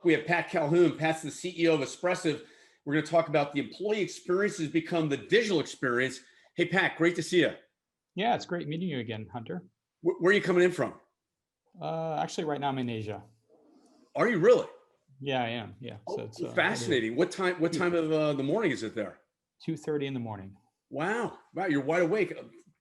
We have Pat Calhoun. Pat's the CEO of Espressive. We're going to talk about the employee experience has become the digital experience. Hey, Pat, great to see you. Yeah, it's great meeting you again, Hunter. Where are you coming in from? Actually, right now I'm in Asia. Are you really? Yeah, I am. Yeah, Oh, so it's fascinating. What time? What time of the morning is it there? 2:30 in the morning. Wow, wow, you're wide awake.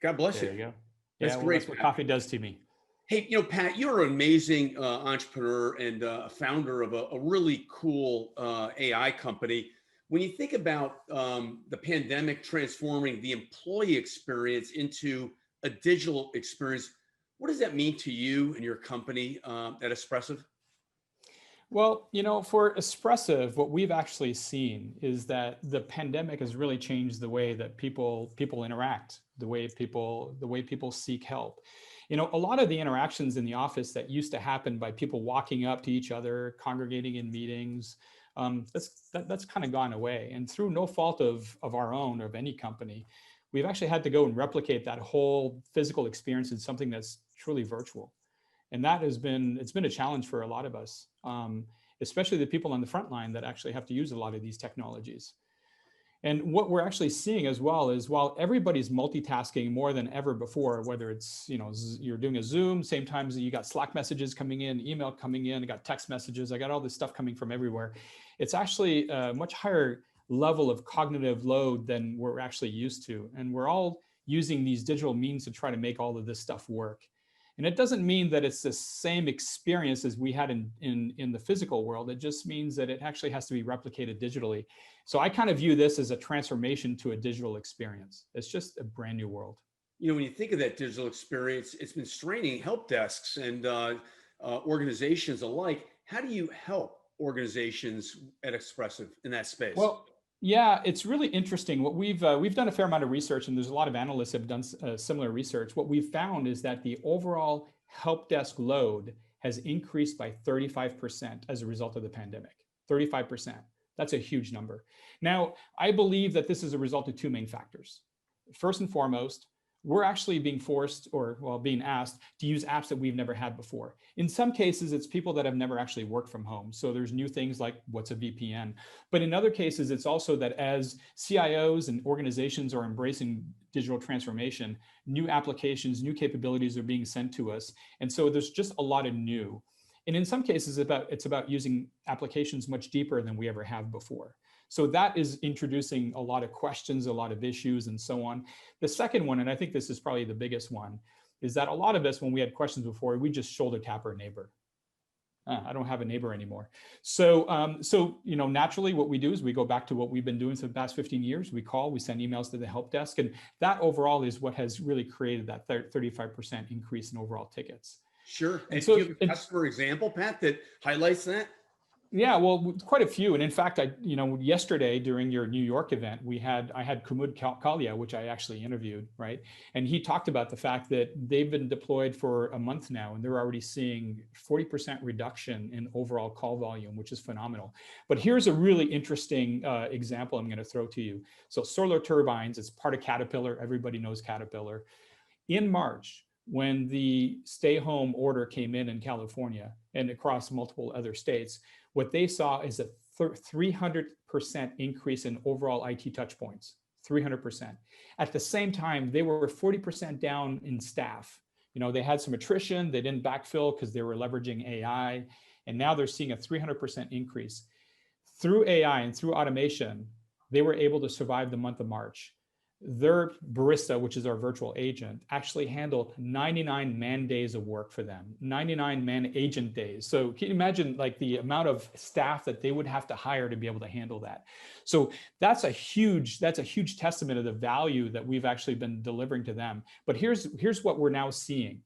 God bless There you. you go. That's Yeah, well, great, that's what Pat. coffee does to me. Hey, Pat, you're an amazing entrepreneur and a founder of a really cool AI company. When you think about the pandemic transforming the employee experience into a digital experience, what does that mean to you and your company at Espressive? Well, for Espressive, what we've actually seen is that the pandemic has really changed the way that people interact, the way people seek help. A lot of the interactions in the office that used to happen by people walking up to each other, congregating in meetings, that's kind of gone away. And through no fault of our own or of any company, we've actually had to go and replicate that whole physical experience in something that's truly virtual. And it's been a challenge for a lot of us, especially the people on the front line that actually have to use a lot of these technologies. And what we're actually seeing as well is while everybody's multitasking more than ever before, whether it's, you're doing a Zoom, same time as you got Slack messages coming in, email coming in, I got text messages, I got all this stuff coming from everywhere. It's actually a much higher level of cognitive load than we're actually used to. And we're all using these digital means to try to make all of this stuff work. And it doesn't mean that it's the same experience as we had in the physical world. It just means that it actually has to be replicated digitally. So I kind of view this as a transformation to a digital experience. It's just a brand new world. When you think of that digital experience, it's been straining help desks and organizations alike. How do you help organizations at Espressive in that space? Well, yeah, it's really interesting. What we've done a fair amount of research, and there's a lot of analysts have done similar research. What we've found is that the overall help desk load has increased by 35% as a result of the pandemic. 35%. That's a huge number. Now, I believe that this is a result of two main factors. First and foremost, we're actually being forced being asked to use apps that we've never had before. In some cases, it's people that have never actually worked from home. So there's new things like what's a VPN. But in other cases, it's also that as CIOs and organizations are embracing digital transformation, new applications, new capabilities are being sent to us. And so there's just a lot of new. And in some cases, it's about using applications much deeper than we ever have before. So that is introducing a lot of questions, a lot of issues, and so on. The second one, and I think this is probably the biggest one, is that a lot of us, when we had questions before, we just shoulder tap our neighbor. I don't have a neighbor anymore. So naturally what we do is we go back to what we've been doing for the past 15 years. We call, we send emails to the help desk. And that overall is what has really created that 35% increase in overall tickets. Sure. And so, do you have a customer example, Pat, that highlights that? Yeah, well, quite a few. And in fact, yesterday during your New York event, I had Kumud Kalia, which I actually interviewed, right? And he talked about the fact that they've been deployed for a month now, and they're already seeing 40% reduction in overall call volume, which is phenomenal. But here's a really interesting example I'm going to throw to you. So Solar Turbines, it's part of Caterpillar. Everybody knows Caterpillar. In March, when the stay-home order came in California and across multiple other states, what they saw is a 300% increase in overall IT touch points, 300%. At the same time, they were 40% down in staff. They had some attrition, they didn't backfill because they were leveraging AI, and now they're seeing a 300% increase. Through AI and through automation, they were able to survive the month of March. Their barista, which is our virtual agent, actually handled 99 man days of work for them, 99 man agent days. So can you imagine like the amount of staff that they would have to hire to be able to handle that? So that's a huge testament of the value that we've actually been delivering to them. But here's what we're now seeing.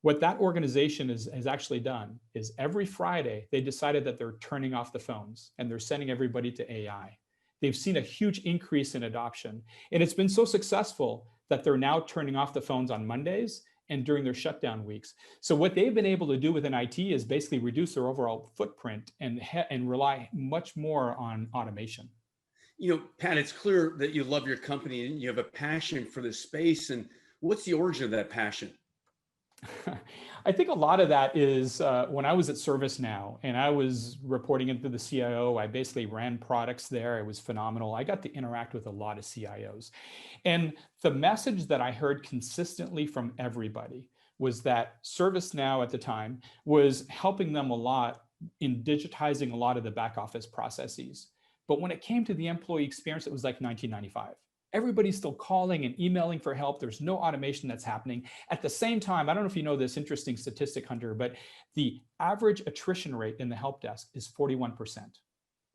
What that organization has actually done is every Friday, they decided that they're turning off the phones and they're sending everybody to AI. They've seen a huge increase in adoption. And it's been so successful that they're now turning off the phones on Mondays and during their shutdown weeks. So what they've been able to do within IT is basically reduce their overall footprint and rely much more on automation. Pat, it's clear that you love your company and you have a passion for this space. And what's the origin of that passion? I think a lot of that is when I was at ServiceNow and I was reporting into the CIO, I basically ran products there. It was phenomenal. I got to interact with a lot of CIOs. And the message that I heard consistently from everybody was that ServiceNow at the time was helping them a lot in digitizing a lot of the back office processes. But when it came to the employee experience, it was like 1995. Everybody's still calling and emailing for help. There's no automation that's happening. At the same time, I don't know if you know this interesting statistic, Hunter, but the average attrition rate in the help desk is 41%.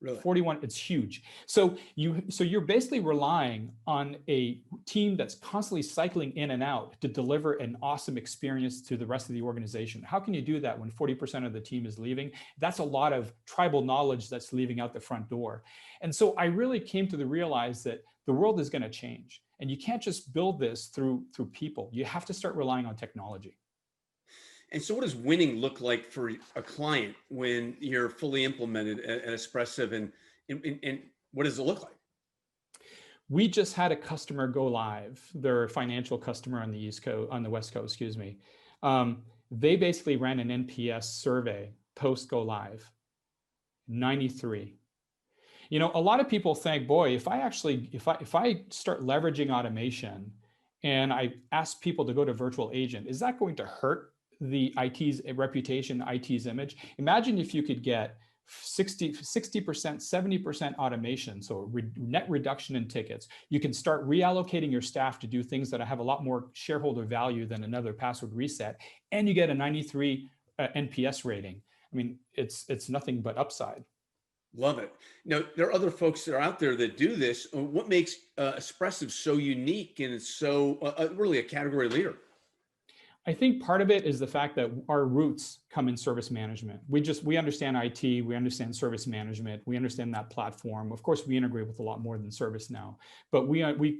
Really? 41, it's huge. So you're basically relying on a team that's constantly cycling in and out to deliver an awesome experience to the rest of the organization. How can you do that when 40% of the team is leaving? That's a lot of tribal knowledge that's leaving out the front door. And so I really came to realize that the world is going to change, and you can't just build this through people. You have to start relying on technology. And so what does winning look like for a client when you're fully implemented at Espressive, and what does it look like? We just had a customer go live, their financial customer on the East Coast, on the West Coast, excuse me. They basically ran an NPS survey post go live, 93. You know, a lot of people think, boy, if I start leveraging automation and I ask people to go to virtual agent, is that going to hurt the IT's reputation, IT's image? Imagine if you could get 60%, 70% automation, so net reduction in tickets. You can start reallocating your staff to do things that have a lot more shareholder value than another password reset, and you get a 93 NPS rating. I mean, it's nothing but upside. Love it. Now, there are other folks that are out there that do this. What makes Espressive so unique and it's so really a category leader? I think part of it is the fact that our roots come in service management. We understand IT, we understand service management, we understand that platform. Of course, we integrate with a lot more than ServiceNow, but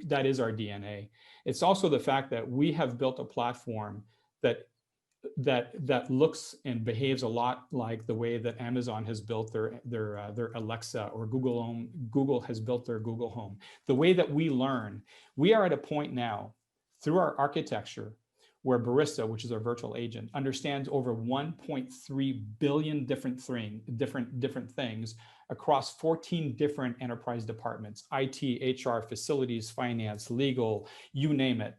that is our DNA. It's also the fact that we have built a platform that looks and behaves a lot like the way that Amazon has built their Alexa, or Google has built their Google Home. The way that we learn, we are at a point now through our architecture where Barista, which is our virtual agent, understands over 1.3 billion different things across 14 different enterprise departments: IT, HR, facilities, finance, legal, you name it.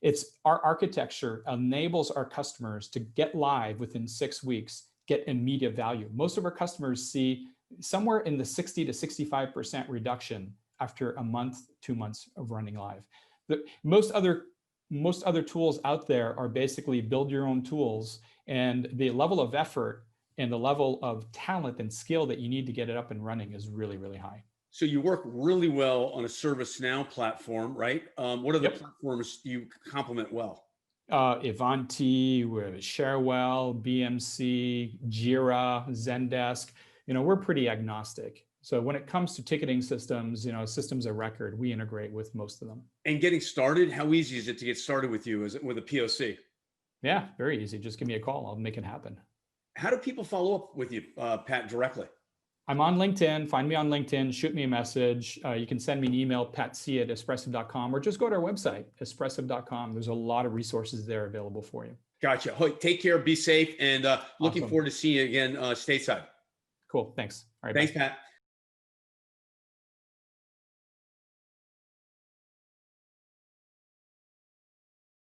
It's our architecture enables our customers to get live within 6 weeks, get immediate value. Most of our customers see somewhere in the 60 to 65% reduction after a month, 2 months of running live. Most other tools out there are basically build your own tools, and the level of effort and the level of talent and skill that you need to get it up and running is really, really high. So you work really well on a ServiceNow platform, right? What are the platforms you complement well? Ivanti, Sharewell, BMC, Jira, Zendesk. You know, we're pretty agnostic. So when it comes to ticketing systems, you know, systems of record, we integrate with most of them. And getting started, how easy is it to get started with you? Is it with a POC? Yeah, very easy. Just give me a call. I'll make it happen. How do people follow up with you, Pat, directly? I'm on LinkedIn. Find me on LinkedIn. Shoot me a message. You can send me an email, patc@espressive.com, or just go to our website, espressive.com. There's a lot of resources there available for you. Gotcha. Take care. Be safe. And looking forward to seeing you again stateside. Cool. Thanks. All right. Thanks, bye. Pat.